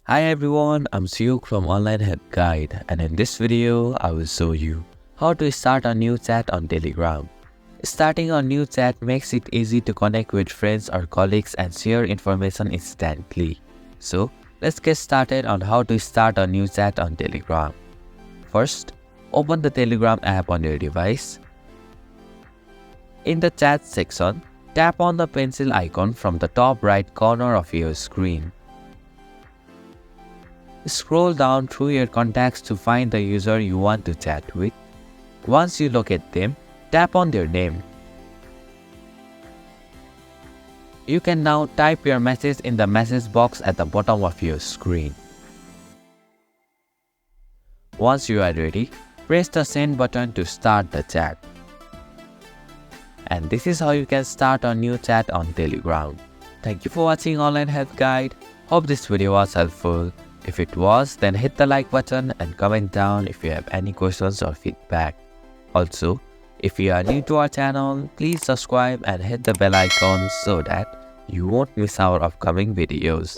Hi everyone, I'm Suyuk from Online Help Guide, and in this video, I will show you how to start a new chat on Telegram. Starting a new chat makes it easy to connect with friends or colleagues and share information instantly. So, let's get started on how to start a new chat on Telegram. First, open the Telegram app on your device. In the chat section, tap on the pencil icon from the top right corner of your screen. Scroll down through your contacts to find the user you want to chat with. Once you locate them, tap on their name. You can now type your message in the message box at the bottom of your screen. Once you are ready, press the send button to start the chat. And this is how you can start a new chat on Telegram. Thank you for watching Online Help Guide. Hope this video was helpful. If it was, then hit the like button and comment down if you have any questions or feedback. Also, if you are new to our channel, please subscribe and hit the bell icon so that you won't miss our upcoming videos.